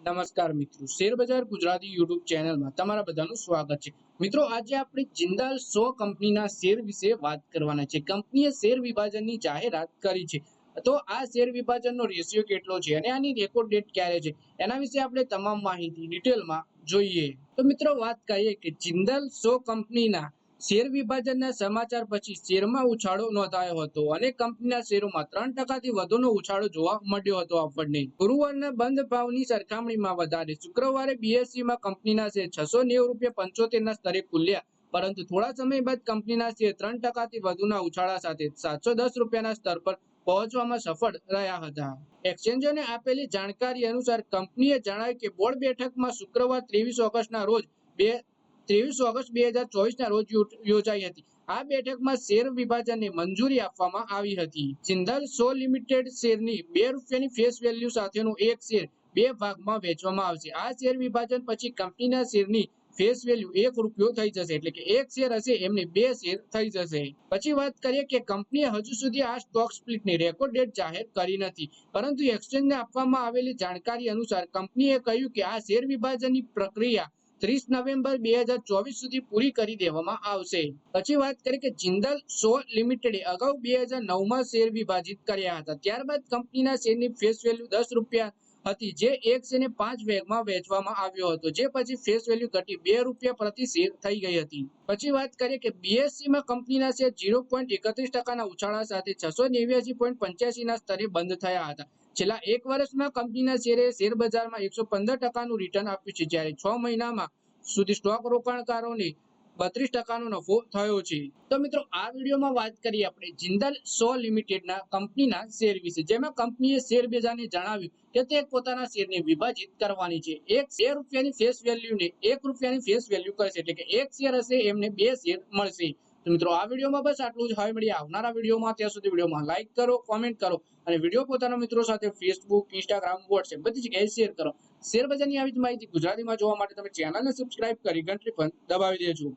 નમસ્કાર મિત્રો, શેર બજાર ગુજરાતી યુટ્યુબ ચેનલમાં તમારા બધાનું સ્વાગત છે। મિત્રો, આજે આપણે જિંદાલ 100 કંપનીના શેર વિશે વાત કરવાના છે। કંપનીએ શેર વિભાજનની જાહેરાત કરી છે, તો આ શેર વિભાજનનો રેશિયો કેટલો છે અને આની રેકોર્ડ ડેટ ક્યારે છે, એના વિશે આપણે તમામ માહિતી ડિટેલમાં જોઈએ। તો મિત્રો, વાત કરીએ કે જિંદાલ 100 કંપનીના શેર વિભાજનના સમાચાર પછી શેરમાં ઉછાળો નોંધાયો હતો અને કંપનીના શેરોમાં 3% વધુનો ઉછાળો જોવા મળ્યો હતો। આપણને ગુરુવારના બંધ ભાવની સરખામણીમાં વધારે શુક્રવારે બીએસસીમાં કંપનીના શેર 690 રૂપિયા 75 ના સ્તરે ખુલ્યા, પરંતુ થોડા સમય બાદ કંપનીના શેર 3%થી વધુના ઉછાળા સાથે 710 રૂપિયાના સ્તર પર પહોંચવામાં સફળ રહ્યા હતા। એક્સચેન્જોને આપેલી જાણકારી અનુસાર કંપનીએ જણાવ્યું કે બોર્ડ બેઠકમાં શુક્રવાર 23 ઓગસ્ટના રોજ 23 ઓગસ્ટ 2024 ના રોજ યોજાઈ હતી। આ બેઠકમાં શેર વિભાજનને મંજૂરી આપવામાં આવી હતી। જિંદાલ 100 લિમિટેડ શેરની ₹2 ફેસ વેલ્યુ સાથેનો એક શેર બે ભાગમાં વેચવામાં આવશે। આ શેર વિભાજન પછી કંપનીના શેરની ફેસ વેલ્યુ ₹1 થઈ જશે, એટલે કે એક શેર હશે એમને બે શેર થઈ જશે। પછી વાત કરીએ કે કંપનીએ હજુ સુધી આ સ્ટોક સ્પ્લિટની રેકોર્ડ ડેટ જાહેર કરી નથી, પરંતુ એક્સચેન્જને આપવામાં આવેલી જાણકારી અનુસાર કંપનીએ કહ્યું કે આ શેર વિભાજનની પ્રક્રિયા 30 નવેમ્બર 2024 સુધી પૂરી કરી દેવામાં આવશે। પછી વાત કરીએ કે જિંદાલ 100 લિમિટેડે અગાઉ 2009માં શેર વિભાજિત કર્યા હતા। ત્યારબાદ કંપનીના શેરની ફેસ વેલ્યુ ₹10 હતી, જે એક શેરને 5 ભાગમાં વેચવામાં આવ્યો હતો, જે પછી ફેસ વેલ્યુ ઘટી ₹2 પ્રતિ શેર થઈ ગઈ હતી। પછી વાત કરીએ કે બીએસસીમાં કંપનીના શેર 0.31%ના ઉછાળા સાથે 689.85 ના સ્તરે બંધ થયા હતા। છેલ્લા એક વર્ષમાં કંપનીના શેરે શેર બજારમાં 115%નું રિટર્ન આપ્યું છે, જ્યારે 6 મહિનામાં સુધી સ્ટોક રોકાણકારોને 32%નો નફો થયો છે। તો મિત્રો, આ વિડીયોમાં વાત કરીએ આપણે જિંદાલ 100 લિમિટેડના કંપનીના શેર વિશે, જેમાં કંપનીએ શેર બજારને જણાવ્યું કે તે પોતાના શેરને વિભાજિત કરવાની છે। એક ₹1 ફેસ વેલ્યુને ₹1 ફેસ વેલ્યુ કરશે, એટલે કે એક શેર હશે એમને બે શેર મળશે। તો મિત્રો, આ વિડીયોમાં બસ આટલું જ। હવે મળીએ આવનારા વિડીયોમાં, ત્યાં સુધી વિડીયોમાં લાઈક કરો, કોમેન્ટ કરો અને વિડીયો પોતાના મિત્રો સાથે ફેસબુક, ઇન્સ્ટાગ્રામ, વોટ્સએપ બધી જગ્યાએ શેર કરો। શેર બજારની આવી જ માહિતી ગુજરાતીમાં જોવા માટે તમે ચેનલને સબસ્ક્રાઇબ કરી ઘંટડી પણ દબાવી દેજો।